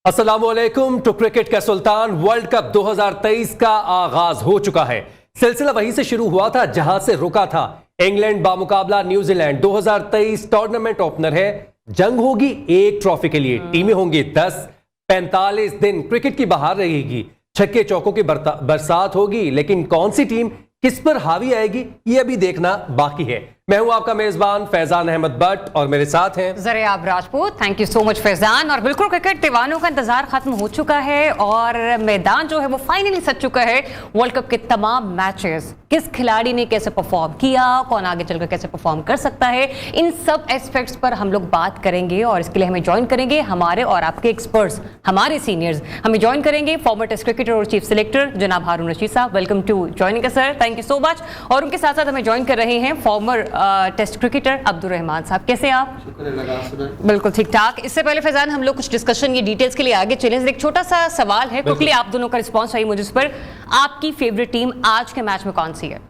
अस्सलामुअलैकुम। To cricket का सुल्तान world cup 2023 का आगाज हो चुका है। सिलसिला वहीं से शुरू हुआ था जहां से रुका था। इंग्लैंड बामुकाबला न्यूजीलैंड 2023 टूर्नामेंट ओपनर है। जंग होगी एक ट्रॉफी के लिए, टीमें होंगी 10। 45 दिन क्रिकेट की बहार रहेगी, छक्के चौकों की बरसात होगी, लेकिन कौन सी टीम किस पर हावी आएगी ये अभी देखना बाकी है। मैं हूं आपका मेजबान फैजान अहमद भट्ट और मेरे साथ हैं Zariyab Rajput. Thank you so much Faizan. और बिल्कुल क्रिकेट दीवानों का इंतजार खत्म हो चुका है और मैदान जो है वो फाइनली सज चुका है। वर्ल्ड कप के तमाम मैचेस, किस खिलाड़ी ने कैसे परफॉर्म किया, कौन आगे चलकर कैसे परफॉर्म कर सकता है, इन सब एस्पेक्ट्स पर हम लोग बात करेंगे। और इसके लिए हमें ज्वाइन करेंगे हमारे और आपके एक्सपर्ट्स, हमारे सीनियर्स हमें ज्वाइन करेंगे। फॉर्मर टेस्ट क्रिकेटर और चीफ सिलेक्टर जनाब हारून रशीद साहब, welcome to joining us sir, thank you so much. और उनके साथ साथ हमें ज्वाइन कर रहे हैं former test cricketer Abdul Rehman साहब। कैसे आप? बिल्कुल ठीक ठाक। इससे पहले फैजान हम लोग कुछ डिस्कशन, ये डिटेल्स के लिए आगे चले। एक छोटा सा सवाल है, क्विकली आप दोनों का रिस्पांस चाहिए मुझे इस पर। आपकी फेवरेट टीम आज के मैच में कौन सी है?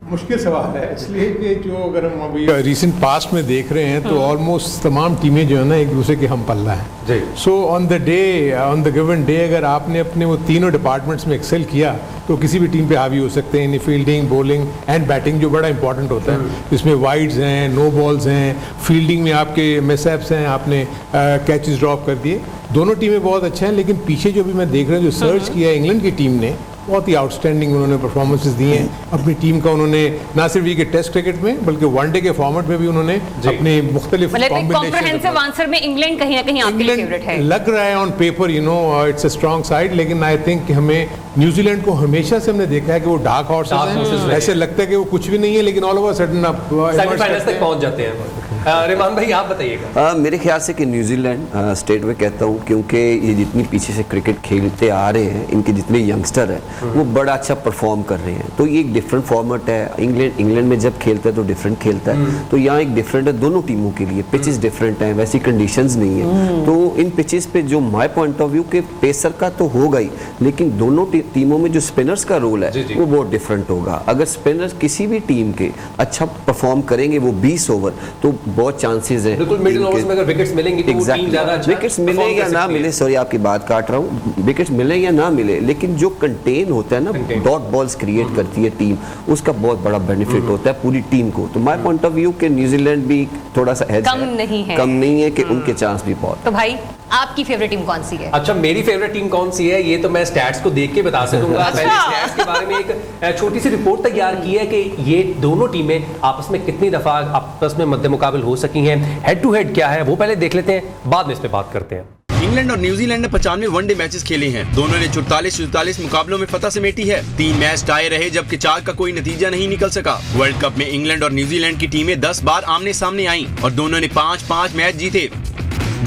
मुश्किल सवाल है, इसलिए कि जो अगर हम अभी रिसेंट पास्ट में देख रहे हैं तो ऑलमोस्ट तमाम टीमें जो है ना एक दूसरे के हम पल्ला है। So on the given day अगर आपने अपने वो तीनों डिपार्टमेंट्स में एक्सेल किया तो किसी भी टीम पे हावी हो सकते हैं। फील्डिंग, बॉलिंग एंड बैटिंग जो बड़ा इंपॉर्टेंट होता है, इसमें वाइड्स हैं, नो बॉल्स हैं, फील्डिंग में आपके मिसहैप्स हैं, आपने कैचेस ड्रॉप कर दिए। दोनों टीमें बहुत अच्छे हैं, लेकिन पीछे जो भी मैं देख रहा हूँ जो सर्च किया है इंग्लैंड की टीम ने, बहुत ही आउटस्टैंडिंग उन्होंने परफॉर्मेंसेस दिए हैं। अपनी टीम का उन्होंने ना सिर्फ ये टेस्ट क्रिकेट में बल्कि वनडे के फॉर्मेट में भी उन्होंने अपने मुख्तलिफ कॉम्बिनेशन आंसर में इंग्लैंड कहीं ना कहीं आपके लिए फेवरेट है लग रहा है on paper, you know it's a strong side. लेकिन आई थिंक हमें न्यूजीलैंड को हमेशा से हमने देखा है कि वो डार्क हॉर्सेस हैं, ऐसे लगता है कि वो कुछ भी नहीं है, लेकिन ऑल ओवर सडन आप सेमीफाइनल्स तक पहुंच जाते हैं। रहमान भाई आप बताइएगा। मेरे ख्याल से कि न्यूजीलैंड स्टेट में कहता हूँ, क्योंकि ये जितनी पीछे से क्रिकेट खेलते आ रहे हैं, इनके जितने यंगस्टर हैं वो बड़ा अच्छा परफॉर्म कर रहे हैं। तो ये एक डिफरेंट फॉर्मेट है। इंग्लैंड में जब खेलता है तो डिफरेंट खेलता है, तो यहाँ एक डिफरेंट है दोनों टीमों के लिए। पिचेस डिफरेंट हैं, वैसी कंडीशंस नहीं है। तो इन पिचेस पे जो माय पॉइंट ऑफ व्यू के पेसर का तो होगा ही, लेकिन दोनों टीमों में जो स्पिनर्स का रोल है वो बहुत डिफरेंट होगा। अगर स्पिनर्स किसी भी टीम के अच्छा परफॉर्म करेंगे वो 20 ओवर, तो बहुत चांसेस है बिल्कुल मिडिल ओवर्स में अगर विकेट्स मिलेंगी तो वो टीम ज्यादा अच्छा विकेट्स मिले या ना मिले, सॉरी आपकी बात काट रहा हूँ, विकेट्स मिले या ना मिले, लेकिन जो कंटेन होता है ना, डॉट बॉल्स क्रिएट करती है टीम, उसका बहुत बड़ा बेनिफिट होता है पूरी टीम को। तो माय पॉइंट ऑफ व्यू के न्यूजीलैंड भी थोड़ा सा कम नहीं है कि उनके चांस भी बहुत। तो भाई आपकी फेवरेट टीम कौन सी है? अच्छा, मेरी फेवरेट टीम कौन सी है ये तो मैं स्टैट्स को देख के बता सकूंगा। पहले स्टैट्स के बारे में एक छोटी सी रिपोर्ट तैयार की है कि ये दोनों टीमें आपस में कितनी दफा आपस में मद्दे मुकाबिल हो सकी हैं, हेड टू हेड क्या है वो पहले देख लेते हैं, बाद में इस पे बात करते हैं। इंग्लैंड और न्यूजीलैंड ने 95 वनडे मैचेस खेले हैं। दोनों ने 44 मुकाबलों में फतह समेटी है। 3 मैच टाई रहे, जबकि 4 का कोई नतीजा नहीं निकल सका। वर्ल्ड कप में इंग्लैंड और न्यूजीलैंड की टीमें 10 बार आमने सामने आईं और दोनों ने 5-5 मैच जीते।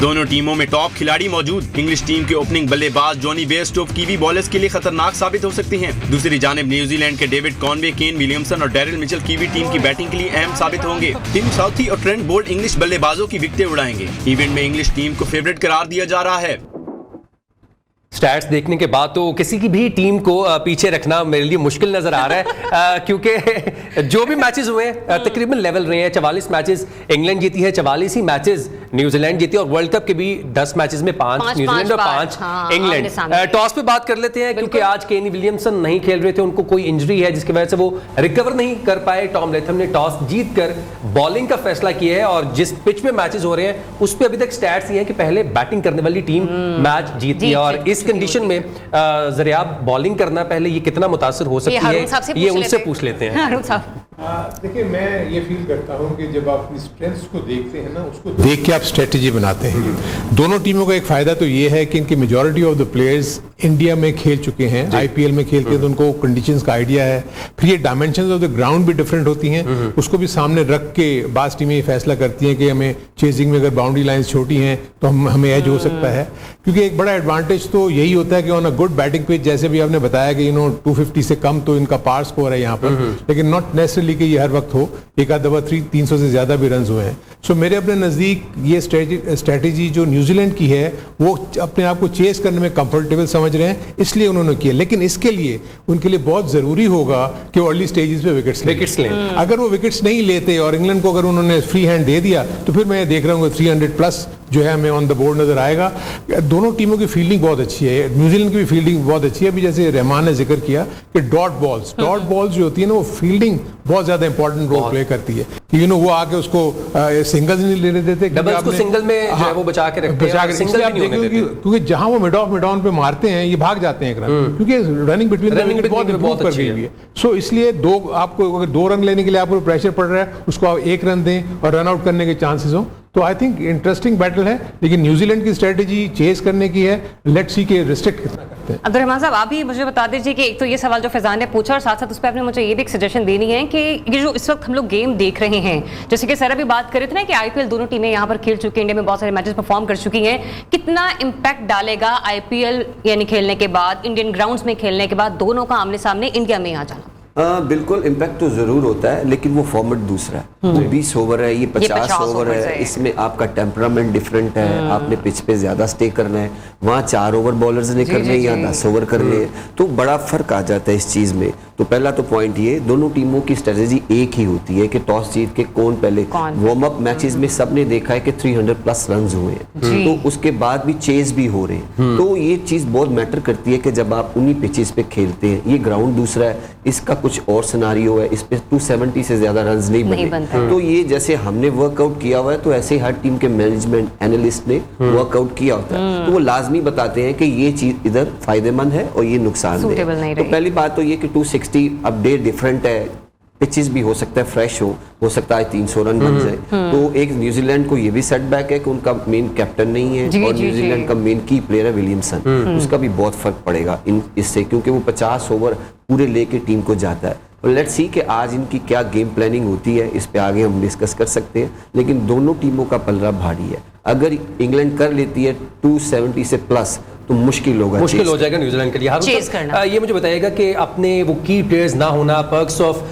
दोनों टीमों में टॉप खिलाड़ी मौजूद। इंग्लिश टीम के ओपनिंग बल्लेबाज जॉनी बेयरस्टोव कीवी बॉलर्स के लिए खतरनाक साबित हो सकते हैं। दूसरी जानिब न्यूजीलैंड के डेविड कॉनवे, केन विलियमसन और डैरिल मिचेल कीवी टीम की बैटिंग के लिए अहम साबित होंगे। टिम साउथी और ट्रेंट बोल्ट इंग्लिश बल्लेबाजों की विकेटें उड़ाएंगे। इवेंट में इंग्लिश टीम को फेवरेट करार दिया जा रहा है। स्टैट्स देखने के बाद तो किसी की भी टीम को पीछे रखना मेरे लिए मुश्किल नजर आ रहा है, क्योंकि जो भी मैचेस हुए तकरीबन लेवल रहे हैं। 44 मैचेस इंग्लैंड जीती है, 44 ही मैचेस न्यूजीलैंड जीती है, और वर्ल्ड कप के भी 10 मैचेस में 5 न्यूजीलैंड और 5 इंग्लैंड। टॉस पे बात कर लेते हैं, क्योंकि आज केनी विलियमसन नहीं खेल रहे थे, उनको कोई इंजरी है जिसकी वजह से वो रिकवर नहीं कर पाए। टॉम लेथम ने टॉस जीतकर बॉलिंग का फैसला किया है, और जिस पिच पे मैचेस हो रहे हैं उस पे अभी तक स्टैट्स ये है कि पहले बैटिंग करने वाली टीम मैच जीती है। और इस कंडीशन में ज़रियाब बॉलिंग करना पहले ये कितना मुतासिर हो सकती है, ये उनसे पूछ लेते हैं। देखिए, मैं ये फील करता हूँ कि जब आप अपनी स्ट्रेंथ्स को देखते हैं ना, उसको देख के आप स्ट्रेटजी बनाते हैं। दोनों टीमों का एक फायदा तो ये है कि इनकी majority of the players India में खेल चुके हैं, आईपीएल में खेल के, तो उनको कंडीशंस का आइडिया है। फिर ये डायमेंशंस ऑफ द ग्राउंड भी डिफरेंट होती हैं, उसको भी सामने रख के बास टीमें ये फैसला करती हैं कि हमें चेजिंग में अगर बाउंड्री लाइंस छोटी हैं तो हमें एज हो सकता है। क्योंकि एक बड़ा एडवांटेज तो यही होता है कि on a good batting pitch, जैसे भी आपने बताया कि 250 से कम तो इनका पार स्कोर है यहाँ पर, लेकिन नॉट नेसेसरली कि ये हर वक्त हो। एक आध दफा 300 से ज्यादा भी रन हुए हैं। सो मेरे अपने नजदीक ये स्ट्रेटेजी जो न्यूजीलैंड की है वो अपने आप को चेस करने में कंफर्टेबल समझ रहे हैं, इसलिए उन्होंने किया। लेकिन इसके लिए उनके लिए बहुत जरूरी होगा कि वो अर्ली स्टेजेस पे विकेट्स लें। अगर वो विकेट्स नहीं लेते और इंग्लैंड को अगर उन्होंने फ्री हैंड दे दिया तो फिर मैं देख रहा हूँ 300 प्लस जो है हमें ऑन द बोर्ड नजर आएगा। दोनों टीमों की फील्डिंग बहुत अच्छी है, न्यूजीलैंड की भी फील्डिंग बहुत अच्छी है। अभी जैसे रहमान ने जिक्र किया कि डॉट बॉल्स जो होती है ना, वो फील्डिंग बहुत ज्यादा इंपॉर्टेंट रोल प्ले करती है। वो आके उसको सिंगल्स नहीं लेने देते, डबल्स को सिंगल में जो है वो बचा के रखते हैं, सिंगल आप देखोगे क्योंकि जहां वो मिड ऑफ मिड ऑन पे मारते हैं ये भाग जाते हैं एक रन, क्योंकि रनिंग बिटवीन बहुत इंप्रूव कर गई है। सो इसलिए आपको अगर 2 रन लेने के लिए आपको प्रेशर पड़ रहा है, उसको आप 1 रन दें और रन आउट करने के चांसेस हो, तो आई थिंक इंटरेस्टिंग बैटल है। लेकिन न्यूजीलैंड की स्ट्रेटेजी चेस करने की है, लेट्स सी के रिस्ट्रिक्ट कितना करते हैं। अब्दुर्रहमान साहब, आप भी मुझे बता दीजिए कि एक तो ये सवाल जो फैजान ने पूछा और साथ साथ उस पर आपने मुझे ये भी एक सजेशन देनी है कि ये जो इस वक्त हम लोग गेम देख रहे हैं, जैसे कि सर अभी बात कर रहे थे ना कि आईपीएल दोनों टीमें यहाँ पर खेल चुकी हैं, इंडिया में बहुत सारे मैचेस परफॉर्म कर चुकी हैं, कितना इंपैक्ट डालेगा आईपीएल यानी खेलने के बाद, इंडियन ग्राउंड्स में खेलने के बाद दोनों का आमने सामने इंडिया में आ जाना? बिल्कुल इम्पैक्ट तो जरूर होता है, लेकिन वो फॉर्मेट दूसरा है। वो 20 ओवर है, ये 50 ओवर है। इसमें आपका टेम्परामेंट डिफरेंट है, आपने पिच पे ज्यादा स्टे करना है। वहाँ 4 ओवर बॉलर्स ने करने हैं, यहाँ 10 ओवर करने हैं, तो बड़ा फर्क आ जाता है इस चीज में। तो पहला तो पॉइंट ये, दोनों टीमों की स्ट्रेटेजी एक ही होती है कि टॉस जीत के कौन पहले। वार्म अप मैचेस में सबने देखा है कि 300+ रन हुए हैं, तो उसके बाद भी चेज भी हो रहे हैं। तो ये चीज बहुत मैटर करती है कि जब आप उन्हीं पिचेस पे खेलते हैं, ये ग्राउंड दूसरा है, इसका कुछ और सिनारियो है, इस पे 270 से ज्यादा रन नहीं बने। तो ये जैसे हमने वर्कआउट किया हुआ है, तो ऐसे हर टीम के मैनेजमेंट एनालिस्ट ने वर्कआउट किया होता है, तो वो लाजमी बताते हैं कि ये चीज इधर फायदेमंद है और ये नुकसानदेह है। तो पहली बात तो ये कि 260 अपडेट डिफरेंट है, पिचेस भी हो सकता है फ्रेश हो सकता है 300 रन बन जाए। तो एक न्यूजीलैंड को ये भी सेटबैक है कि उनका मेन कैप्टन नहीं है, और न्यूजीलैंड का मेन की प्लेयर है विलियमसन, उसका भी बहुत फर्क पड़ेगा इससे, क्योंकि वो 50 ओवर पूरे लेके टीम को जाता है। और लेट्स सी कि आज इनकी क्या गेम प्लानिंग होती है, इस पे आगे हम डिस्कस कर सकते हैं। लेकिन दोनों टीमों का पलड़ा भारी है। अगर इंग्लैंड कर लेती है 270 से प्लस, तो मुश्किल हो जाएगा न्यूजीलैंड के लिए। ये मुझे बताइएगा कि अपने वो की प्लेयर्स ना होना, पर्क्स ऑफ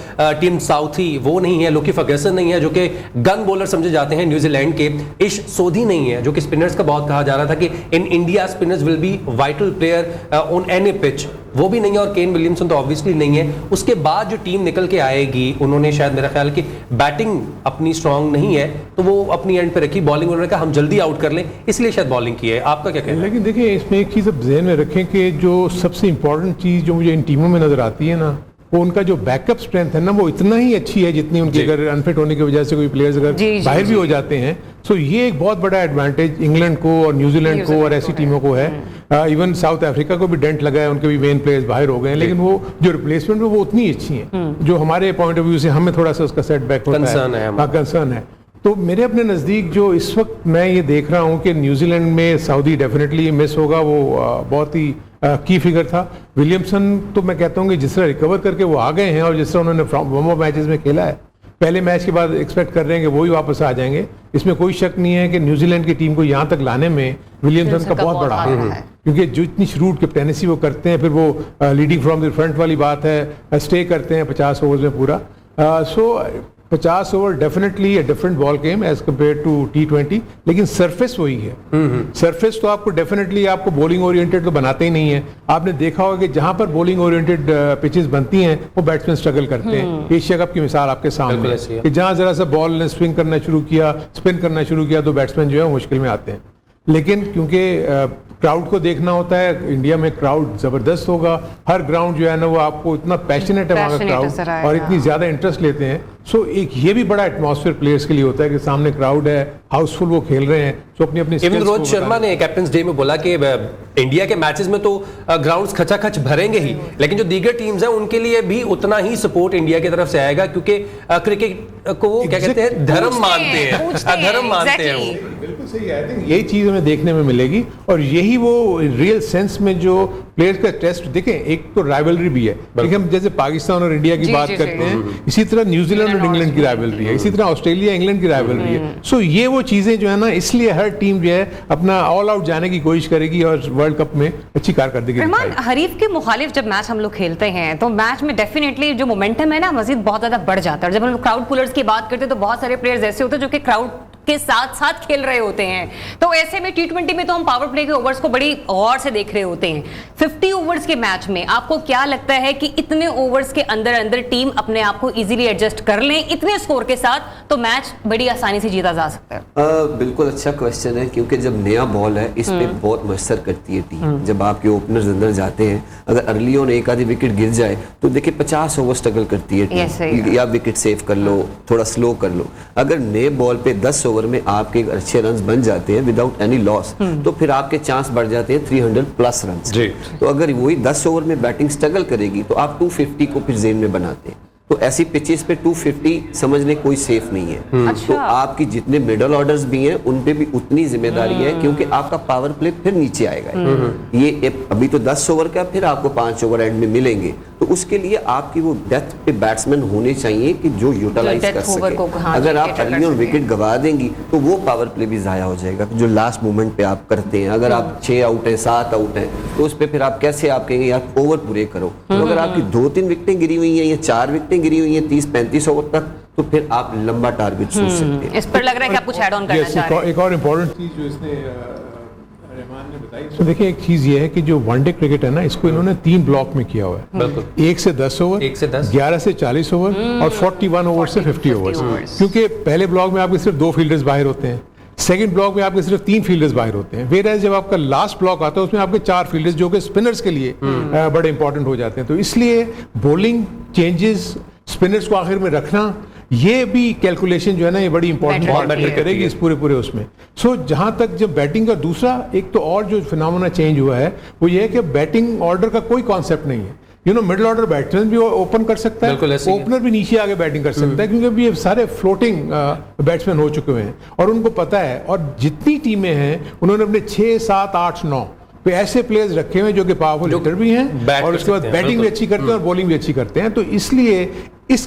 टीम साउथी वो नहीं है, लोकी फर्गसन नहीं है जो कि गन बॉलर समझे जाते हैं न्यूजीलैंड के, इश सोधी नहीं है जो कि स्पिनर्स का बहुत कहा जा रहा था कि in India spinners will be vital player on any pitch, वो भी नहीं है, और केन विलियमसन तो ऑब्वियसली नहीं है। उसके बाद जो टीम निकल के आएगी, उन्होंने शायद मेरा ख्याल कि बैटिंग अपनी स्ट्रांग नहीं है, तो वो अपनी एंड पे रखी, बॉलिंग उन्होंने कहा हम जल्दी आउट कर लें, इसलिए शायद बॉलिंग की है। आपका क्या कहना है? लेकिन देखिए, इसमें एक चीज़ अब ध्यान में रखें कि जो सबसे इंपॉर्टेंट चीज़ जो मुझे इन टीमों में नजर आती है ना, वो उनका जो बैकअप स्ट्रेंथ है ना, वो इतना ही अच्छी है जितनी उनकी अगर अनफिट होने की वजह से कोई प्लेयर्स अगर बाहर भी हो जाते हैं, सो ये एक बहुत बड़ा एडवांटेज इंग्लैंड को और न्यूजीलैंड को और ऐसी टीमों को है। इवन साउथ अफ्रीका को भी डेंट लगा है, उनके भी मेन प्लेयर्स बाहर हो गए हैं, लेकिन वो जो रिप्लेसमेंट है वो उतनी अच्छी है, जो हमारे पॉइंट ऑफ व्यू से हमें थोड़ा सा उसका सेटबैक होता है, कंसर्न है। तो मेरे अपने नज़दीक जो इस वक्त मैं ये देख रहा हूँ कि न्यूजीलैंड में साउदी डेफिनेटली मिस होगा, वो बहुत ही की फिगर था। विलियमसन तो मैं कहता हूँ कि जिस तरह रिकवर करके वो आ गए हैं और जिस तरह उन्होंने वार्म अप मैचेस में खेला है, पहले मैच के बाद एक्सपेक्ट कर रहे हैं कि वो ही वापस आ जाएंगे। इसमें कोई शक नहीं है कि न्यूजीलैंड की टीम को यहाँ तक लाने में विलियमसन का बहुत बड़ा हाथ है, क्योंकि जो इतनी श्रूट कैप्टेनेसी वो करते हैं, फिर वो लीडिंग फ्रॉम द फ्रंट वाली बात है, स्टे करते हैं 50 ओवर्स में पूरा। 50 over definitely different ball game as compare to T20, लेकिन सरफेस वही है। सरफेस तो आपको डेफिनेटली आपको बॉलिंग ओरिएंटेड तो बनाते ही नहीं है। आपने देखा होगा कि जहां पर बॉलिंग ओरिएंटेड पिचेस बनती हैं वो बैट्समैन स्ट्रगल करते हैं। एशिया कप की मिसाल आपके सामने है कि जहां जरा सा बॉल ने स्विंग करना शुरू किया, स्पिन करना शुरू किया, तो बैट्समैन जो है मुश्किल में आते हैं। लेकिन क्योंकि क्राउड को देखना होता है, इंडिया में क्राउड जबरदस्त होगा, हर ग्राउंड जो है ना वो आपको इतना पैशनेट है वहाँ का क्राउड, और इतनी ज्यादा इंटरेस्ट लेते हैं। सो एक ये भी बड़ा एटमॉस्फेयर प्लेयर्स के लिए होता है कि सामने क्राउड है, हाउसफुल वो खेल रहे हैं, तो अपनी रोहित शर्मा ने कैप्टन्स डे में बोला कि इंडिया के मैचेस में तो ग्राउंड्स खचाखच भरेंगे ही, लेकिन जो दीगर टीम्स हैं उनके लिए भी उतना ही सपोर्ट इंडिया की तरफ से आएगा, क्योंकि क्रिकेट को वो क्या कहते हैं, धर्म मानते हैं, धर्म मानते हैं वो। बिल्कुल सही है। आई थिंक यही चीज हमें देखने में मिलेगी, और यही वो रियल सेंस में जो प्लेयर्स का टेस्ट देखें, एक तो राइवलरी भी है, लेकिन हम जैसे पाकिस्तान और इंडिया की बात करते हैं, इसी तरह न्यूजीलैंड और इंग्लैंड की राइवलरी है, इसी तरह ऑस्ट्रेलिया इंग्लैंड की राइवलरी है। सो ये वो चीजें जो है ना, इसलिए हर टीम जो है अपना ऑल आउट जाने की कोशिश करेगी और वर्ल्ड कप में अच्छी कारकर्दगी दिखाएगी। हरीफ के मुखालिफ जब मैच हम लोग खेलते हैं तो मैच में डेफिनेटली जो मोमेंटम है ना, मजीद बहुत ज्यादा बढ़ जाता है। जब हम लोग क्राउड पुलर्स की बात करते हैं तो बहुत सारे प्लेयर्स ऐसे होते हैं जो कि क्राउड के साथ साथ खेल रहे होते हैं। तो ऐसे में T20 में तो हम पावर प्ले के ओवर्स को बड़ी गौर से देख रहे होते हैं। 50 ओवर्स के मैच में आपको क्या लगता है कि इतने ओवर्स के अंदर अंदर टीम अपने आप को इजीली एडजस्ट कर लें इतने स्कोर के साथ, तो मैच बड़ी आसानी से जीता जा सकता है? बिल्कुल अच्छा क्वेश्चन है, क्योंकि जब नया बॉल है इस पे बहुत मसर करती है टीम। जब आपके ओपनर्स अंदर जाते हैं, अगर अर्ली ऑन एक आधी विकेट गिर जाए तो देखिए 50 ओवर स्ट्रगल करती है टीम, या विकेट सेव कर लो, थोड़ा स्लो कर लो। अगर नए बॉल पे 10 ओवर में आपके अच्छे रन्स बन जाते हैं विदाउट एनी लॉस, तो फिर आपके चांस बढ़ जाते हैं 300 प्लस रन्स। तो अगर वही 10 ओवर में बैटिंग स्ट्रगल करेगी तो आप 250 को फिर जेन में बनाते हैं। तो ऐसी पिचेस पे 250 समझने कोई सेफ नहीं है। तो आपकी जितने मिडल ऑर्डर्स भी हैं उन पे भी उतनी जिम्मेदारी है, क्योंकि आपका पावर प्ले फिर नीचे आएगा। ये अभी तो 10 ओवर का, फिर आपको 5 ओवर एंड में मिलेंगे, तो उसके लिए आपकी वो डेप्थ पे बैट्समैन होने चाहिए कि जो यूटिलाइज कर सके। अगर आप अर्ली ऑन विकेट गवा देंगी तो वो पावर प्ले भी जाया हो जाएगा जो लास्ट मोमेंट पे आप करते हैं। अगर आप 6 आउट है, 7 आउट है, तो उस पे फिर आप कैसे आप कहेंगे यार ओवर पूरे करो। तो अगर आपकी 2-3 विकेटें गिरी हुई हैं या 4 विकेटें गिरी हुई हैं 30-35 ओवर तक, तो फिर आप लंबा टारगेट सोच सकते हैं। इस पर लग रहा है कि आप कुछ ऐड ऑन करना चाह रहे हैं। एक और इम्पोर्टेंट चीज जो इसने रहमान ने बताई, तो देखिए एक चीज ये है कि जो वनडे क्रिकेट है ना, इसको इन्होंने 3 ब्लॉक में किया हुआ है। 1 से 10 ओवर, 11 से 40 ओवर और 41 ओवर से 50 ओवर। क्योंकि पहले ब्लॉक में आपके सिर्फ 2 फील्डर्स बाहर होते हैं, सेकंड ब्लॉक में आपके सिर्फ 3 फील्डर्स बाहर होते हैं। वेयर एज जब आपका लास्ट ब्लॉक आता है उसमें आपके 4 फील्डर्स जो कि स्पिनर्स के लिए बड़े इंपॉर्टेंट हो जाते हैं। तो इसलिए बॉलिंग चेंजेस, स्पिनर्स को आखिर में रखना, ये भी कैलकुलेशन जो है ना, ये बड़ी इंपॉर्टेंट मैटर करेगी इस पूरे उसमें। सो जहां तक जब बैटिंग का दूसरा एक तो और जो फिनोमेना चेंज हुआ है वो ये है कि बैटिंग ऑर्डर का कोई कॉन्सेप्ट नहीं है। मिडिल ऑर्डर बैट्समैन भी ओपन कर सकता है, ओपनर भी नीचे आगे बैटिंग कर सकता है, क्योंकि अभी ये सारे फ्लोटिंग बैट्समैन हो चुके हैं और उनको पता है। और जितनी टीमें हैं उन्होंने अपने 6, 7, 8, 9 पे ऐसे प्लेयर्स रखे हुए हैं जो कि पावरफुल हिटर भी हैं और उसके बाद बैटिंग भी अच्छी करते हैं और बॉलिंग भी अच्छी करते हैं। तो इसलिए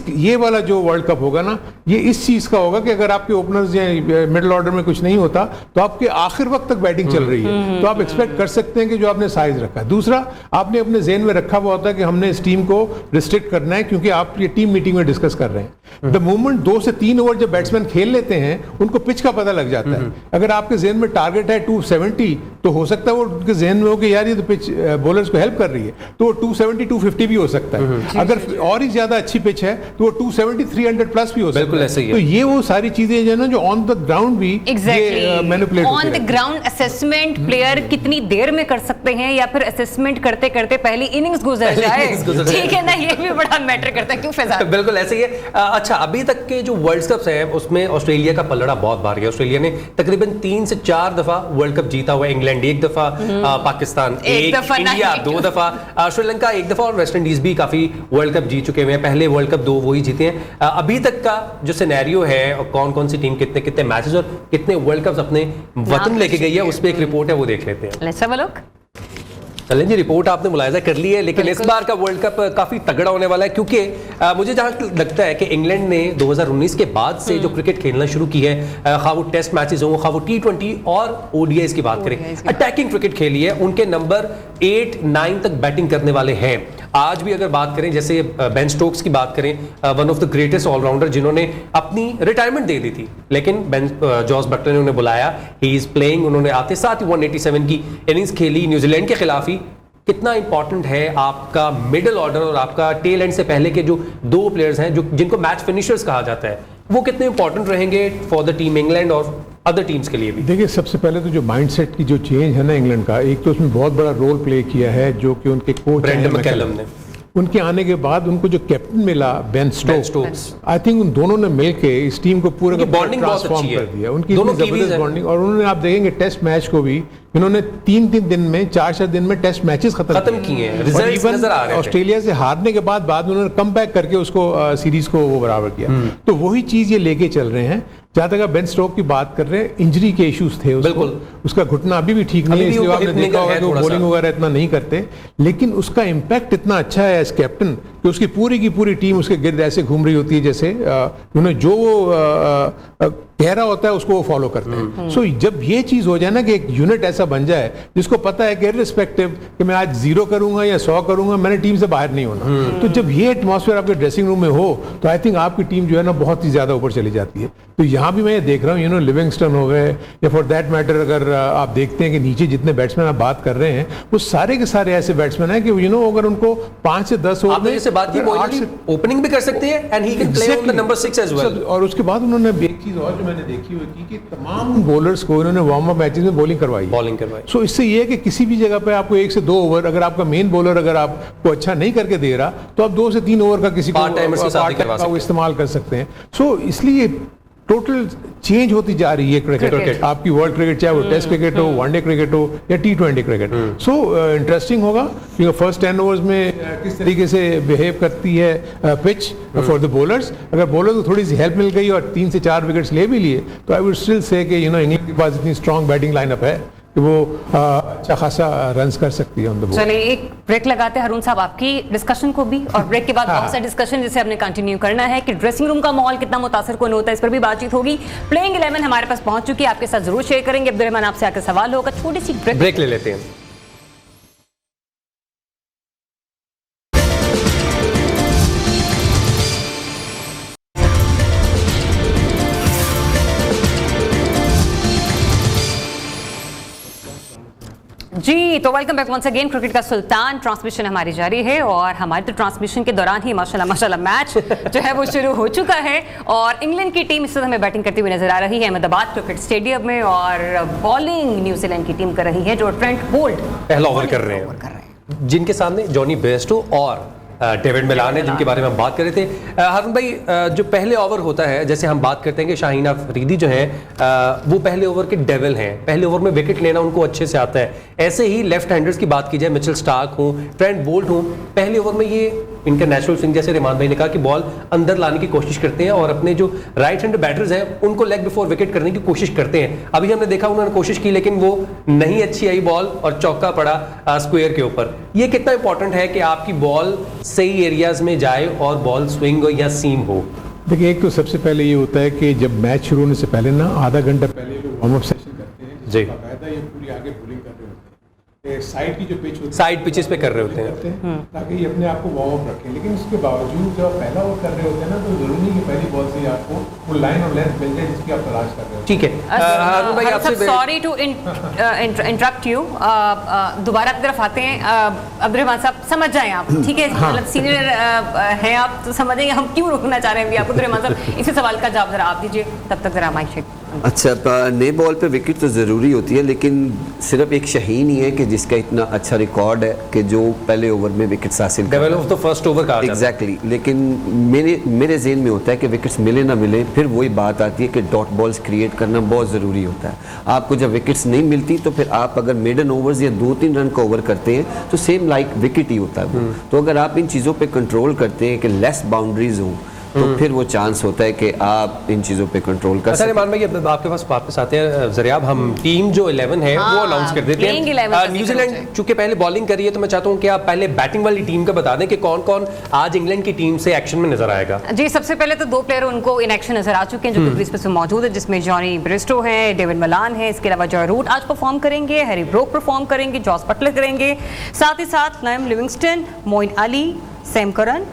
ये वाला जो वर्ल्ड कप होगा ना, ये इस चीज का होगा कि अगर आपके ओपनर्स या मिडिल ऑर्डर में कुछ नहीं होता तो आपके आखिर वक्त तक बैटिंग चल रही है, तो आप एक्सपेक्ट कर सकते हैं कि जो आपने साइज रखा है। दूसरा, आपने अपने ज़हन में रखा हुआ होता है कि हमने इस टीम को रिस्ट्रिक्ट करना है, क्योंकि आप ये टीम मीटिंग में डिस्कस कर रहे हैं। द मोमेंट 2 से 3 ओवर जब बैट्समैन खेल लेते हैं उनको पिच का पता लग जाता है। अगर आपके जहन में टारगेट है 270, तो हो सकता है वो उनके जहन में हो कि यार ये तो पिच बॉलर्स को हेल्प कर रही है, तो वो 270, 250 भी हो सकता है। अगर और ही ज्यादा अच्छी पिच है तो वो 270, 300 प्लस भी हो सकता है। तो ये वो सारी चीजें जो है ना, जो ऑन द ग्राउंड भी manipulate on the ground assessment player कितनी देर में कर सकते हैं, या फिर असेसमेंट करते करते पहली इनिंग्स गुजर जाए, ठीक है ना, ये भी बड़ा मैटर करता है। क्यों फैजान? बिल्कुल ऐसे ही है। अच्छा, अभी तक के जो वर्ल्ड कप्स हैं उसमें ऑस्ट्रेलिया का पलड़ा बहुत भारी है। ऑस्ट्रेलिया ने तकरीबन 3 से 4 दफा वर्ल्ड कप जीता हुआ है। इंग्लैंड 1 दफा, पाकिस्तान 1, इंडिया 2 दफा, श्रीलंका 1 दफा और वेस्ट इंडीज भी काफी वर्ल्ड कप जीत चुके हैं। पहले वर्ल्ड कप 2 वही जीते हैं। अभी तक का जो सिनेरियो है और कौन कौन सी टीम कितने कितने मैचेस और कितने वर्ल्ड कप्स अपने वतन लेके गई है, उस पर एक रिपोर्ट है, वो देख लेते हैं। Let's have a look. चलें जी, रिपोर्ट आपने मुलायजा कर ली है, लेकिन इस बार का वर्ल्ड कप काफी तगड़ा होने वाला है, क्योंकि मुझे जहां लगता है कि इंग्लैंड ने 2019 के बाद से जो क्रिकेट खेलना शुरू की है, खा वो टेस्ट मैचेस हो, खा वो T20 और ODIs की बात करें, अटैकिंग क्रिकेट खेली है। उनके नंबर 8, 9 तक बैटिंग करने वाले हैं। आज भी अगर बात करें, जैसे बेन स्टोक्स की बात करें, one of the greatest allrounder जिन्होंने अपनी रिटायरमेंट दे दी थी, लेकिन जॉस बटलर ने उन्हें बुलाया, ही इज प्लेइंग। उन्होंने आते साथ ही 187 की इनिंग्स खेली न्यूजीलैंड के खिलाफ ही। कितना इंपॉर्टेंट है आपका मिडिल ऑर्डर और आपका टेल एंड से पहले के जो 2 प्लेयर्स हैं, जो जिनको मैच फिनिशर्स कहा जाता है, वो कितने इंपॉर्टेंट रहेंगे फॉर द टीम इंग्लैंड और अदर टीम्स के लिए भी? देखिए, सबसे पहले तो जो माइंडसेट की जो चेंज है ना इंग्लैंड का, एक तो उसमें बहुत बड़ा रोल प्ले किया है जो कि उनके कोच ब्रेंडन मैकलम ने। उनके आने के बाद उनको जो कैप्टन मिला बेन स्टोक्स, आई थिंक उन दोनों ने मिलके इस टीम को पूरा बॉन्डिंग ट्रांसफॉर्म कर दिया। उनकी जबरदस्त बॉन्डिंग, और उन्होंने, आप देखेंगे टेस्ट मैच को भी इन्होंने 3-3 दिन में, 4-4 दिन में टेस्ट मैचेस खत्म किए हैं। रिजल्ट्स नजर आ रहे हैं। ऑस्ट्रेलिया से हारने के बाद उन्होंने कम बैक करके उसको सीरीज को वो बराबर किया। तो वही चीज ये लेके चल रहे हैं। जहां तक आप बेन स्टोक्स की बात कर रहे हैं, इंजरी के इश्यूज थे उसको, उसका घुटना अभी भी ठीक नहीं है, इसलिए आपने देखा होगा कि वो बॉलिंग वगैरह इतना नहीं करते, लेकिन उसका इंपैक्ट इतना अच्छा है एज कैप्टन कि उसकी पूरी की पूरी टीम उसके गिर्द ऐसे घूम रही होती है जैसे उन्हें जो कह रहा होता है उसको वो फॉलो करते हैं। सो जब ये चीज हो जाए ना कि एक यूनिट ऐसा बन जाए जिसको पता है कि रिस्पेक्टिव कि मैं आज 0 करूंगा या 100 करूंगा, मैंने टीम से बाहर नहीं होना, तो जब ये एटमॉस्फेयर आपके ड्रेसिंग रूम में हो तो आई थिंक आपकी टीम जो है ना बहुत ही ज्यादा ऊपर चली जाती है। तो यहाँ भी मैं ये देख रहा हूँ लिविंगस्टन हो गए या फॉर दैट मैटर अगर आप देखते हैं कि नीचे जितने बैट्समैन आप बात कर रहे हैं वो सारे के सारे ऐसे बैट्समैन हैं कि अगर उनको 5 से 10 ओवर आपने जैसे बात की ओपनिंग भी कर सकते हैं and he can play on the number 6 as well. और उसके बाद उन्होंने एक चीज और जो मैंने देखी हुई थी कि तमाम बॉलर्स को इन्होंने वार्म अप मैचेस में बॉलिंग करवाई। सो इससे ये है कि किसी भी जगह पे आपको 1 से 2 ओवर, अगर आपका मेन बॉलर अगर आपको अच्छा नहीं करके दे रहा तो आप 2 से 3 ओवर का किसी को इस्तेमाल कर सकते हैं। सो इसलिए टोटल चेंज होती जा रही है क्रिकेट, आपकी वर्ल्ड क्रिकेट, चाहे वो टेस्ट क्रिकेट हो, वनडे क्रिकेट हो या T20 क्रिकेट। सो इंटरेस्टिंग होगा कि फर्स्ट 10 ओवर्स में किस तरीके से बिहेव करती है पिच फॉर द बॉलर्स। अगर बॉलर को थोड़ी सी हेल्प मिल गई और 3 से 4 विकेट्स ले भी लिए तो आई वुड स्टिल से कि इंग्लैंड के पास इतनी स्ट्रॉन्ग बैटिंग लाइनअप है कि वो अच्छा खासा रन्स कर सकती है ऑन द बॉल। चलिए एक ब्रेक लगाते हैं हरून साहब आपकी डिस्कशन को भी, और ब्रेक के बाद बहुत सा डिस्कशन जिसे हमने कंटिन्यू करना है कि ड्रेसिंग रूम का माहौल कितना मुतासर कौन होता है, इस पर भी बातचीत होगी। प्लेइंग 11 हमारे पास पहुंच चुकी है, आपके साथ जरूर शेयर करेंगे। अब्दुर्रहमान आपसे आकर सवाल होगा, छोटी सी ब्रेक ले लेते हैं। जी तो welcome back once again. Cricket का सुल्तान ट्रांसमिशन हमारी जारी है और हमारे तो ट्रांसमिशन के दौरान ही माशाल्लाह मैच जो है वो शुरू हो चुका है और इंग्लैंड की टीम इस समय हमें बैटिंग करती हुई नजर आ रही है अहमदाबाद क्रिकेट स्टेडियम में, और बॉलिंग न्यूजीलैंड की टीम कर रही है जो ट्रेंट बोल्ट पहला ओवर कर रहे हैं, जिनके सामने जॉनी बेयरस्टो और डेविड मिलान है, जिनके बारे में हम बात कर रहे थे। हारून भाई, जो पहले ओवर होता है, जैसे हम बात करते हैं कि शाहीन अफरीदी जो है वो पहले ओवर के डेविल हैं, पहले ओवर में विकेट लेना उनको अच्छे से आता है। ऐसे ही लेफ्ट हैंडर्स की बात की जाए, मिचेल स्टार्क हो, ट्रेंट बोल्ट हो, पहले ओवर में ये इनका नेचुरल स्विंग, जैसे रहमान भाई ने कहा कि बॉल अंदर लाने की कोशिश करते हैं और अपने जो राइट हैंड बैटर्स हैं उनको लेग बिफोर विकेट करने की कोशिश करते हैं। अभी हमने देखा उन्होंने कोशिश की लेकिन वो नहीं अच्छी आई बॉल और चौका पड़ा स्क्वायर के ऊपर। ये कितना इंपॉर्टेंट है कि आपकी बॉल सही एरियाज में जाए और बॉल स्विंग हो या सीम हो? देखिए, एक तो सबसे पहले ये होता है कि जब मैच शुरू होने से पहले ना आधा घंटा पहले लोग वार्म अप सेशन करते हैं, जी, बाकायदा ये पूरी आगे बॉलिंग कर रहे होते हैं, साइड की जो पिच होती है साइड पिचेस पे कर रहे होते हैं ताकि ये अपने आप को वार्म अप रखें। लेकिन उसके बावजूद जब आप पहला ओवर कर रहे होते हैं ना तो जरूरी नहीं कि पहली बॉल से आपको वो लाइन और लेंथ मिल जाए जिसकी आप तलाश कर रहे हो। ठीक है हारून भाई, आपसे सॉरी टू इंटरप्ट यू, दोबारा की तरफ आते हैं। अब्दुर्रहमान साहब समझ जाएं आप, ठीक है, मतलब सीनियर हैं आप तो समझेंगे हम क्यों रोकना चाह रहे हैं आपको। अब्दुर्रहमान साहब इसी सवाल का जवाब जरा आप दीजिए, तब तक जरा माइक चेक। अच्छा, नए बॉल पे विकेट तो ज़रूरी होती है, लेकिन सिर्फ एक शाहीन ही है कि जिसका इतना अच्छा रिकॉर्ड है कि जो पहले ओवर में विकेट्स हासिल devil of the first over का एग्जैक्टली। लेकिन मेरे ज़हन में होता है कि विकेट्स मिले ना मिले, फिर वही बात आती है कि डॉट बॉल्स क्रिएट करना बहुत ज़रूरी होता है। आपको जब विकेट्स नहीं मिलती तो फिर आप अगर मेडन ओवर्स या 2-3 रन का ओवर करते हैं तो सेम लाइक विकेट ही होता है वो। तो अगर आप इन चीज़ों पर कंट्रोल करते हैं कि लेस बाउंड्रीज हों तो फिर वो चांस होता है कि आप इन चीज़ों पे कंट्रोल कर सकते हैं। रहमान भाई, अब आपके पास वापस आते हैं ज़रियाब, हम टीम जो 11 है वो अनाउंस कर देते हैं। न्यूजीलैंड चूंकि पहले बॉलिंग करी है तो मैं चाहता हूं कि आप पहले बैटिंग वाली टीम का बता दें कि कौन कौन आज इंग्लैंड की टीम से एक्शन में नजर आएगा। जी, सबसे पहले तो 2 प्लेयर उनको इन एक्शन नजर आ चुके हैं जो क्रीज पे मौजूद है, जिसमें जॉनी बेयरस्टो है, डेविड मिलान है, इसके अलावा जॉय रूट आज परफॉर्म करेंगे, हैरी ब्रोक परफॉर्म करेंगे, जॉस बटलर करेंगे, साथ ही साथ Liam Livingstone, Moeen Ali, Sam Curran,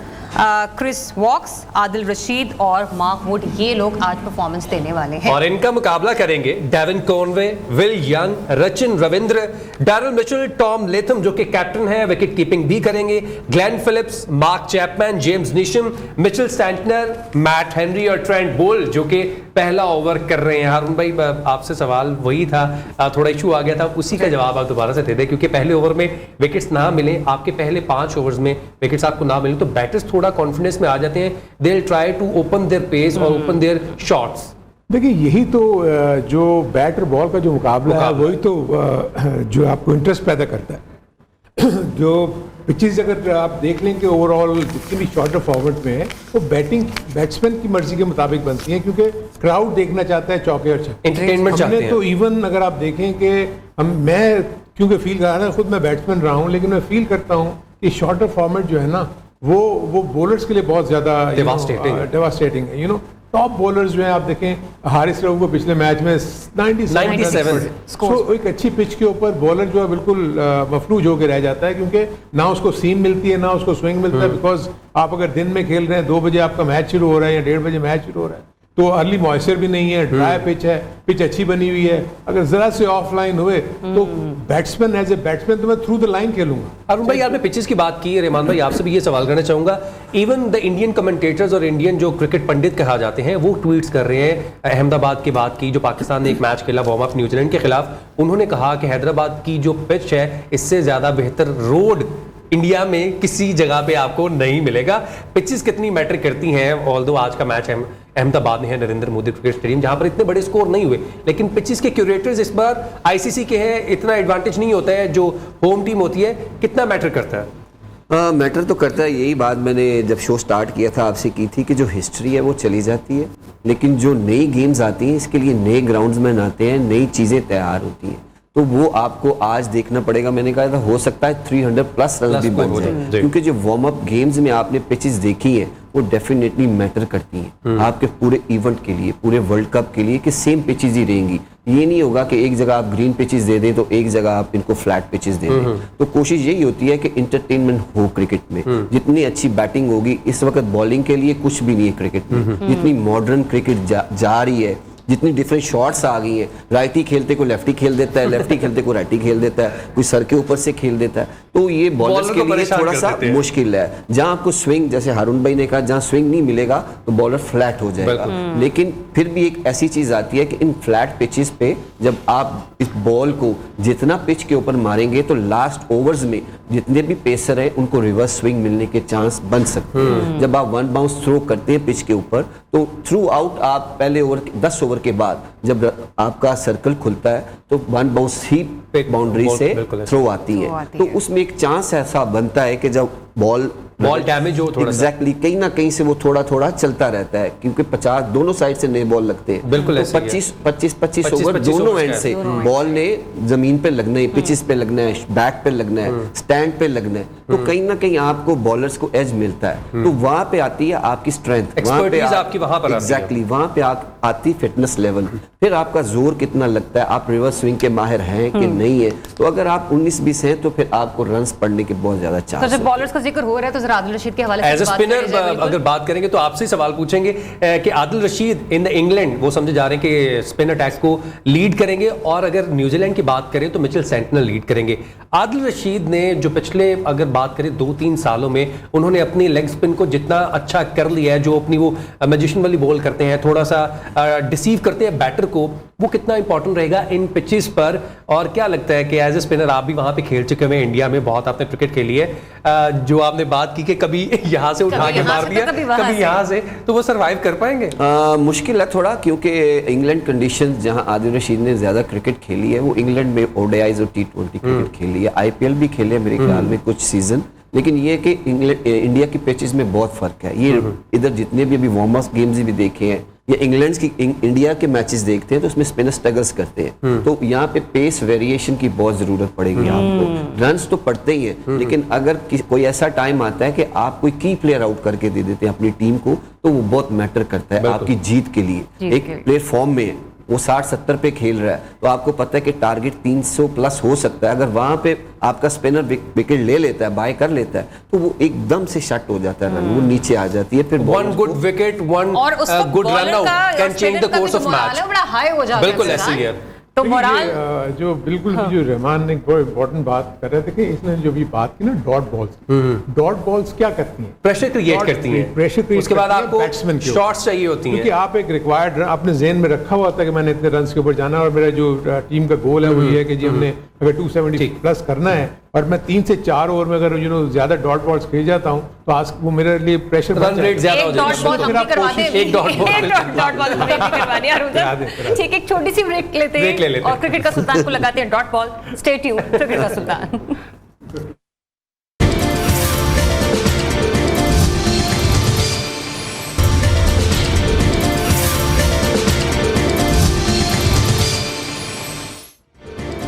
Chris Woakes, Adil Rashid और मार्क वुड, ये लोग आज परफॉर्मेंस देने वाले हैं। और इनका मुकाबला करेंगे Devon Conway, will young, Rachin Ravindra, Daryl Mitchell, Tom Latham जो कि कैप्टन है, विकेट कीपिंग भी करेंगे, Glenn Phillips, mark Chapman, James Neesham, Mitchell Santner, Matt Henry और ट्रेंट बोल्ट जो कि पहला ओवर कर रहे हैं। हारून भाई, आपसे सवाल वही था, थोड़ा इशू आ गया था, उसी का जवाब आप दोबारा से दे दें, क्योंकि पहले ओवर में विकेट्स ना मिले, आपके पहले 5 ओवर्स में विकेट्स आपको ना मिले तो बैटर्स थोड़ा कॉन्फिडेंस में आ जाते हैं, they will try to open their pace और ओपन देयर शॉट्स। देखिए, यही तो जो बैट और बॉल का जो मुकाबला है वही तो जो आपको इंटरेस्ट पैदा करता है। जो पिचेस अगर आप देख लें कि ओवरऑल जितनी भी शॉर्टर फॉर्मेट में है वो बैट्समैन की मर्जी के मुताबिक बनती हैं, क्योंकि क्राउड देखना चाहता है चौके और छक्के, एंटरटेनमेंट चाहते हैं। तो इवन अगर आप देखें कि मैं क्योंकि फील कर रहा, खुद मैं बैट्समैन रहा हूँ, लेकिन मैं फील करता हूँ कि शॉर्टर फॉर्मेट जो है ना वो बॉलर्स के लिए बहुत ज़्यादा डेवास्टेटिंग है। टॉप बॉलर्स जो हैं आप देखें, हारिस रऊफ को पिछले मैच में 97 स्कोर। एक अच्छी पिच के ऊपर बॉलर जो है बिल्कुल मफलूज होकर रह जाता है, क्योंकि ना उसको सीम मिलती है ना उसको स्विंग मिलता है। बिकॉज आप अगर दिन में खेल रहे हैं, 2 बजे आपका मैच शुरू हो रहा है या 1:30 बजे मैच शुरू हो रहा है, तो अर्ली मॉइस्चर भी नहीं है, ड्राई पिच है, पिच अच्छी बनी हुई है। अगर जरा से ऑफलाइन हुए तो बैट्समैन एज ए बैट्समैन तो मैं थ्रू द लाइन खेलूंगा। अरुण भाई, आपने पिचेस की बात की, रहमान भाई आपसे भी ये सवाल करना चाहूंगा। इवन द इंडियन कमेंटेटर्स और इंडियन जो क्रिकेट पंडित कहा जाते हैं, वो ट्वीट्स कर रहे हैं। अहमदाबाद की बात की, जो पाकिस्तान ने एक मैच खेला वार्म अप न्यूजीलैंड के खिलाफ, उन्होंने कहा कि हैदराबाद की जो पिच है, इससे ज्यादा बेहतर रोड इंडिया में किसी जगह पे आपको नहीं मिलेगा। पिचेस कितनी मैटर करती हैं, ऑल्दो आज का मैच अहमदाबाद में है, नरेंद्र मोदी क्रिकेट स्टेडियम, जहां पर इतने बड़े स्कोर नहीं हुए, लेकिन पिचेस के क्यूरेटर्स इस बार आईसीसी के हैं, इतना एडवांटेज नहीं होता है। जो होम टीम होती है, कितना मैटर करता है? मैटर तो करता है। यही बात मैंने जब शो स्टार्ट किया था आपसे की थी कि जो हिस्ट्री है वो चली जाती है, लेकिन जो नई गेम्स आती हैं इसके लिए नए ग्राउंड्समैन आते हैं, नई चीज़ें तैयार होती हैं, तो वो आपको आज देखना पड़ेगा। मैंने कहा था हो सकता है 300 प्लस रन भी बन जाए, क्योंकि जो वार्म अप गेम्स में आपने पिचेस देखी है वो डेफिनेटली मैटर करती हैं आपके पूरे इवेंट के लिए, पूरे वर्ल्ड कप के लिए, कि सेम पिचेस ही रहेंगी। ये नहीं होगा कि एक जगह आप ग्रीन पिचेस दे दें तो एक जगह आप इनको फ्लैट पिचेस दे दें। तो कोशिश यही होती है कि इंटरटेनमेंट हो क्रिकेट में। जितनी अच्छी बैटिंग होगी, इस वक्त बॉलिंग के लिए कुछ भी नहीं है क्रिकेट में। जितनी मॉडर्न क्रिकेट जा रही है, जितनी डिफरेंट शॉट्स आ गई हैं, राइटी खेलते को लेफ्टी खेल देता है, लेफ्टी खेलते को राइटी खेल देता है, कोई सर के ऊपर से खेल देता है, तो ये बॉलर्स के लिए थोड़ा सा मुश्किल है। जहां आपको स्विंग, जैसे हारून भाई ने कहा, जहां स्विंग नहीं मिलेगा तो बॉलर फ्लैट हो जाएगा। लेकिन फिर भी एक ऐसी चीज आती है कि इन फ्लैट पिचेस पे जब आप इस बॉल को जितना पिच के ऊपर मारेंगे तो लास्ट ओवर्स में जितने भी पेसर हैं उनको रिवर्स स्विंग मिलने के चांस बन सकते हैं। जब आप 1 बाउंस थ्रो करते हैं पिच के ऊपर, तो थ्रू आउट आप पहले ओवर 10 ओवर के बाद जब आपका सर्कल खुलता है तो 1 बाउंस ही बाउंड्री से थ्रो आती है, तो उसमें एक चांस ऐसा बनता है कि जब बॉल डैमेज हो थोड़ा एग्जैक्टली कहीं ना कहीं से वो थोड़ा थोड़ा चलता रहता है, क्योंकि 50 दोनों साइड से नए बॉल लगते हैं। बिल्कुल, तो 25 ओवर दोनों एंड से बॉल ने जमीन पे लगना है, पिचेस पे लगना है, बैक पे लगना है, स्टैंड पे लगना है, तो कहीं ना कहीं आपको बॉलर्स को एज मिलता है। तो वहां पे आती है आपकी स्ट्रेंथ, आपकी वहां पर एग्जैक्टली वहां पे आती फिटनेस लेवल, फिर आपका जोर कितना लगता है, आप रिवर्स स्विंग के माहिर हैं कि नहीं है। तो अगर आप 19-20 हैं तो फिर आपको रन्स पढ़ने के बहुत ज्यादा चांस। जब बॉलर्स का जिक्र हो रहा है तो जरा आदिल रशीद के हवाले से एज ए स्पिनर अगर बात करेंगे तो आपसे सवाल पूछेंगे कि आदिल रशीद इन इंग्लैंड, वो समझे जा रहे हैं कि स्पिन अटैक को लीड करेंगे, और अगर न्यूजीलैंड की बात करें तो मिचेल सेंटनर लीड करेंगे। आदिल रशीद ने जो पिछले अगर बात करें 2-3 सालों में उन्होंने अपनी लेग स्पिन को जितना अच्छा कर लिया है, जो अपनी वो मैजिशियन वाली बॉल करते हैं, थोड़ा सा डिसीव करते हैं बैटर को, वो कितना इंपॉर्टेंट रहेगा इन पिचेस पर? और क्या लगता है कि एज ए स्पिनर आप भी वहां पे खेल चुके हुए, इंडिया में बहुत आपने क्रिकेट खेली है, जो आपने बात की कि कभी यहां से उठा के मार दिया, कभी यहां से, तो वो सरवाइव कर पाएंगे? मुश्किल है थोड़ा, क्योंकि इंग्लैंड कंडीशंस जहां आदिल रशीद ने ज्यादा क्रिकेट खेली है वो इंग्लैंड में ओडीआईज और T20 क्रिकेट खेली है, आईपीएल भी खेले मेरे ख्याल में कुछ सीजन। लेकिन ये कि इंडिया की पिचेस में बहुत फर्क है। ये इधर जितने भी अभी वार्म अप गेम्स भी देखे हैं या इंडिया के मैचेस देखते हैं तो उसमें स्पिनर स्ट्रगल्स करते हैं, तो यहाँ पे पेस वेरिएशन की बहुत जरूरत पड़ेगी आपको। रन्स तो पड़ते ही हैं, लेकिन अगर कोई ऐसा टाइम आता है कि आप कोई की प्लेयर आउट करके दे देते हैं अपनी टीम को, तो वो बहुत मैटर करता है आपकी जीत के लिए। एक प्लेयर फॉर्म में है, वो 60-70 पे खेल रहा है, तो आपको पता है कि टारगेट 300 प्लस हो सकता है। अगर वहां पे आपका स्पिनर विकेट ले लेता है, बाय कर लेता है, तो वो एकदम से शट हो जाता है, रन वो नीचे आ जाती है। फिर one good wicket, one good run out can change the course of match. बड़ा हाई हो जाता है, बिल्कुल ऐसे ही है। तो मोराल जो बिल्कुल जो रहमान ने बहुत इंपॉर्टेंट बात कर रहे थे कि इसने जो भी बात की ना डॉट बॉल्स क्या करती हैं? प्रेशर क्रिएट करती हैं, प्रेशर क्रिएट, उसके बाद आपको बैट्समैन शॉट्स चाहिए होती हैं, क्योंकि आप एक रिक्वायर्ड अपने जेहन में रखा हुआ था कि मैंने इतने रन के ऊपर जाना, और मेरा जो टीम का गोल है वो ये है कि जी हमने अगर 270 प्लस करना है, और मैं 3 से 4 ओवर में अगर ज्यादा डॉट बॉल्स खेल जाता हूँ तो आज वो मेरे लिए प्रेशर रन रेट ज्यादा हो जाएगा। एक डॉट बॉल करवानी है। ठीक, एक छोटी सी ब्रेक लेते हैं और क्रिकेट का सुल्तान को लगाते हैं dot ball. Stay tuned, cricket का सुल्तान।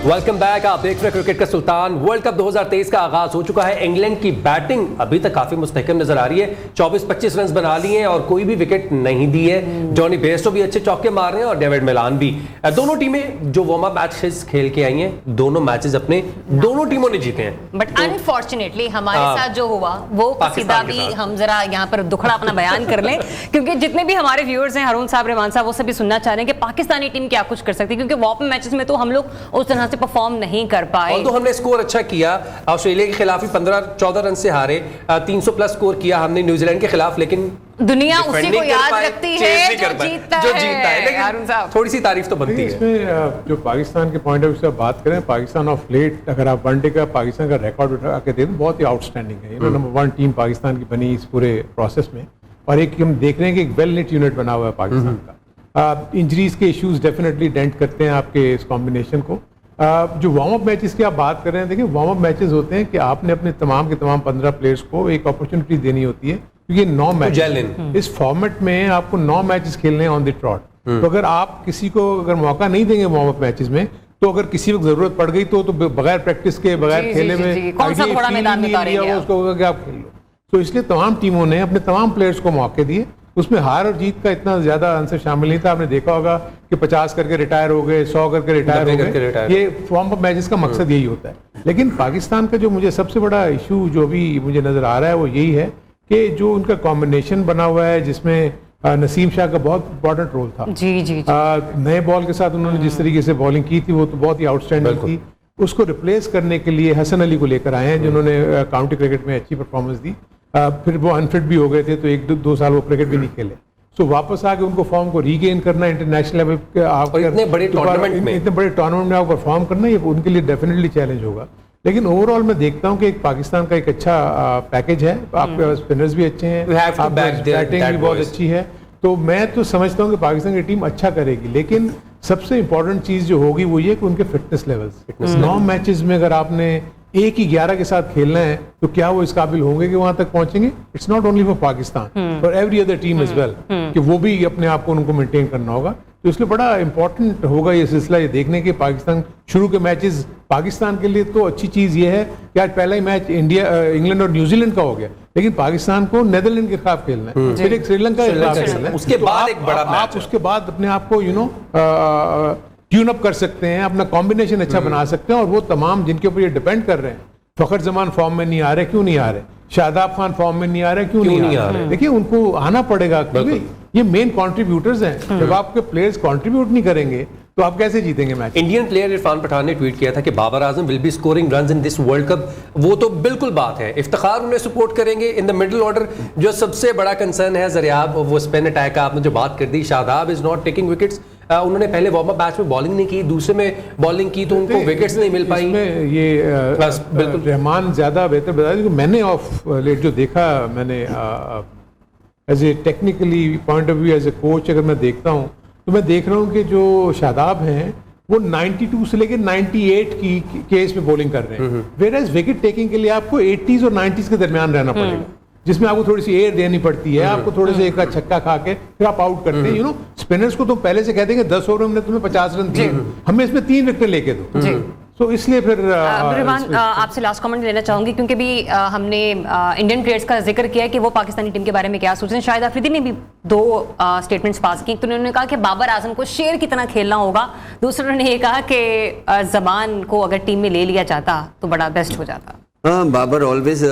Welcome back. आप देख रहे हैं क्रिकेट का सुल्तान। वर्ल्ड कप 2023 का आगाज हो चुका है। इंग्लैंड की बैटिंग अभी तक काफी मुस्तहकम नजर आ रही है। 24-25 रन बना लिए हैं और कोई भी विकेट नहीं दी है। जॉनी बेयरस्टो भी अच्छे चौके मार रहे हैं और डेविड मिलान भी। दोनों टीमें जो वार्म अप मैचेस खेल के आई हैं, दोनों मैचेस अपने दोनों टीमों ने जीते हैं। बट अनफॉर्चुनेटली हमारे साथ जो हुआ वो सीधा भी हम जरा यहाँ पर दुखड़ा अपना बयान कर लें, क्योंकि जितने भी हमारे व्यूअर्स हैं, हारून साहब, रहमान साहब, वो सभी सुनना चाह रहे हैं कि पाकिस्तानी टीम क्या कुछ कर सकती है, क्योंकि वार्म अप मैचेस में तो हम लोग उस तरह से परफॉर्म नहीं कर पाए। तो हमने स्कोर अच्छा किया, ऑस्ट्रेलिया के खिलाफ ही 15-14 रन से हारे, 300 प्लस स्कोर किया हमने न्यूजीलैंड के खिलाफ, लेकिन दुनिया उसी को याद रखती है जो जीतता है। लेकिन थोड़ी सी तारीफ तो बनती है। इसमें जो पाकिस्तान के पॉइंट ऑफ व्यू से बात करें, पाकिस्तान ऑफ लेट अगर आप वनडे का पाकिस्तान का रिकॉर्ड उठा के देखें, बहुत ही आउटस्टैंडिंग है। नंबर 1 टीम पाकिस्तान की बनी इस पूरे प्रोसेस में, और एक हम देख रहे हैं कि एक वेल नेट यूनिट बना हुआ है पाकिस्तान का। इंजरीज के इश्यूज डेफिनेटली डेंट करते हैं आपके इस कॉम्बिनेशन को। जो वार्म अप मैचेस की आप बात कर रहे हैं, देखिए वार्म अप मैचेस होते हैं कि आपने अपने तमाम के तमाम 15 प्लेयर्स को एक अपॉर्चुनिटी देनी होती है, क्योंकि 9 मैच इस फॉर्मेट में आपको 9 मैचेस खेलने हैं ऑन द ट्रॉट। तो अगर आप किसी को अगर मौका नहीं देंगे वार्म अप मैचेस में, तो अगर किसी वक्त जरूरत पड़ गई तो बगैर प्रैक्टिस के, बगैर खेले में कौन सा घोड़ा मैदान में उतारेंगे उसको होगा कि आप खेल लो। तो इसलिए तमाम टीमों ने अपने तमाम प्लेयर्स को मौके दिए। उसमें हार और जीत का इतना ज्यादा आंसर शामिल नहीं था। आपने देखा होगा कि 50 करके रिटायर हो गए, 100 करके रिटायर हो गए। ये फॉर्म ऑफ मैचेस का मकसद यही होता है। लेकिन पाकिस्तान का जो मुझे सबसे बड़ा इशू जो भी मुझे नजर आ रहा है वो यही है कि जो उनका कॉम्बिनेशन बना हुआ है, जिसमें नसीम शाह का बहुत इंपॉर्टेंट रोल था। जी। नए बॉल के साथ उन्होंने जिस तरीके से बॉलिंग की थी वो तो बहुत ही आउटस्टैंडिंग थी। उसको रिप्लेस करने के लिए हसन अली को लेकर आए हैं, जिन्होंने काउंटी क्रिकेट में अच्छी परफॉर्मेंस दी। फिर वो अनफिट भी हो गए थे, तो 1-2 साल वो क्रिकेट भी नहीं खेले। सो वापस आके उनको फॉर्म को रीगेन करना, इंटरनेशनल लेवल पे इतने बड़े टूर्नामेंट में आप परफॉर्म करना, ये उनके लिए डेफिनेटली चैलेंज होगा। लेकिन ओवरऑल मैं देखता हूँ कि एक पाकिस्तान का एक अच्छा पैकेज है। आपके स्पिनर्स भी अच्छे हैं, बैटिंग भी बहुत अच्छी है। तो मैं तो समझता हूँ कि पाकिस्तान की टीम अच्छा करेगी, लेकिन सबसे इंपॉर्टेंट चीज जो होगी वो ये कि उनके फिटनेस लेवल्स। 9 मैचेस में अगर आपने एक ही 11 के साथ खेलना है, तो क्या वो इस काबिल होंगे कि वहां तक पहुंचेंगे? It's not only for Pakistan, for every other team as well, कि वो भी अपने आप को उनको मेंटेन करना होगा। तो इसलिए बड़ा इंपॉर्टेंट होगा ये सिलसिला, ये देखने के पाकिस्तान शुरू के मैचेस पाकिस्तान के लिए तो अच्छी चीज ये है कि आज पहला ही मैच इंग्लैंड और न्यूजीलैंड का हो गया, लेकिन पाकिस्तान को नेदरलैंड के खिलाफ खेलना है, फिर एक श्रीलंका के खिलाफ खेलना है, उसके बाद एक बड़ा मैच, आप उसके बाद अपने आप को ट्यून अप कर सकते हैं, अपना कॉम्बिनेशन अच्छा बना सकते हैं। और वो तमाम जिनके ऊपर ये डिपेंड कर रहे हैं, फखर जमान फॉर्म में नहीं आ रहे, क्यों नहीं आ रहे? शादाब खान फॉर्म में नहीं आ रहे, क्यों नहीं आ रहे? देखिए उनको आना पड़ेगा, क्योंकि ये मेन कंट्रीब्यूटर्स हैं। जब आपके प्लेयर्स कंट्रीब्यूट नहीं करेंगे तो आप कैसे जीतेंगे match? Indian player Irfan Pathan ने ट्वीट किया था कि Babar Azam will be scoring runs in this world cup. वो तो बिल्कुल बात है, इफ्तिखार उन्हें सपोर्ट करेंगे। इन द मिडिल ऑर्डर जो सबसे बड़ा कंसर्न है ज़रियाब, वो स्पिन अटैक का आपने जो बात कर दी, Shadab is not taking wickets. उन्होंने पहले वार्म अप मैच में बॉलिंग नहीं की, दूसरे में बॉलिंग की तो उनको विकेट्स नहीं मिल पाई। ये बिल्कुल रहमान ज्यादा बेहतर बता दें। मैंने ऑफ लेट जो देखा, मैंने as a technically point of view as a coach अगर मैं देखता हूँ, तो मैं देख रहा हूँ कि जो शादाब हैं वो 92 से लेकर 98 की केस में बॉलिंग कर रहे हैं, वेयरएज विकेट टेकिंग के लिए आपको 80s और 90s के दरमियान रहना पड़ेगा, जिसमें आपको थोड़ी सी एयर देनी पड़ती है, आपको थोड़े से एक छक्का खा के फिर आप आउट करते हैं। स्पिनर्स को तो पहले से कह देंगे 10 ओवर में तुम्हें 50 रन दिए, हमें इसमें 3 विकेट लेके दो। तो इसलिए फिर रहमान, आपसे लास्ट कमेंट लेना चाहूंगी, क्योंकि भी हमने इंडियन प्लेयर्स का जिक्र किया है कि वो पाकिस्तानी टीम के बारे में क्या सोचते हैं। शाहिद अफरीदी ने भी 2 स्टेटमेंट्स पास की। तो उन्होंने कहा कि बाबर आजम को शेर की तरह खेलना होगा, दूसरों ने ये कहा कि जमान को अगर टीम में ले लिया जाता तो बड़ा बेस्ट हो जाता। बाबर ऑलवेज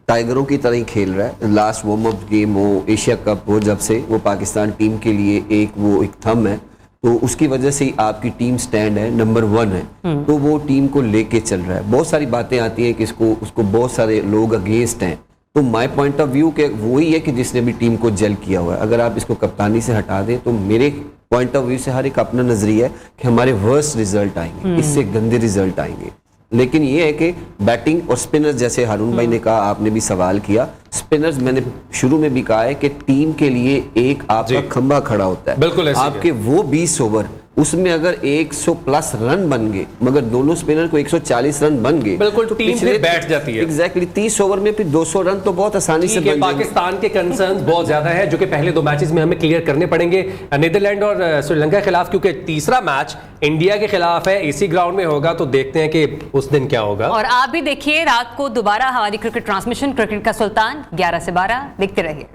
टाइगरों की तरह ही खेल रहा है। लास्ट वार्म अप गेम हो, एशिया कप हो, जब से वो पाकिस्तान टीम के लिए एक थंब है, तो उसकी वजह से ही आपकी टीम स्टैंड है, नंबर 1 है, तो वो टीम को लेके चल रहा है। बहुत सारी बातें आती हैं कि उसको बहुत सारे लोग अगेंस्ट हैं, तो माय पॉइंट ऑफ व्यू के वही है कि जिसने भी टीम को जेल किया हुआ है। अगर आप इसको कप्तानी से हटा दें, तो मेरे पॉइंट ऑफ व्यू से हर एक अपना नजरिया है कि हमारे वर्स्ट रिजल्ट आएंगे, इससे गंदे रिजल्ट आएंगे। लेकिन ये है कि बैटिंग और स्पिनर्स, जैसे हारून भाई ने कहा, आपने भी सवाल किया, स्पिनर्स मैंने शुरू में भी कहा है कि टीम के लिए एक आपका खंभा खड़ा होता है। बिल्कुल, आपके वो 20 ओवर उसमें अगर 100+ रन बन गए, मगर दोनों स्पिनर को 140 रन बन गए, बिल्कुल, तो टीम फिर बैठ जाती है। एग्जैक्टली 30 ओवर में फिर 200 रन तो बहुत आसानी से बन जाएंगे। पाकिस्तान के कंसर्न्स बहुत ज्यादा है जो कि पहले 2 मैचेस में हमें क्लियर करने पड़ेंगे, नीदरलैंड और श्रीलंका के खिलाफ, क्योंकि तीसरा मैच इंडिया के खिलाफ है, इसी ग्राउंड में होगा, तो देखते हैं कि उस दिन क्या होगा। और आप भी देखिए रात को दोबारा हमारी क्रिकेट ट्रांसमिशन, क्रिकेट का सुल्तान 11 से 12 देखते रहिए।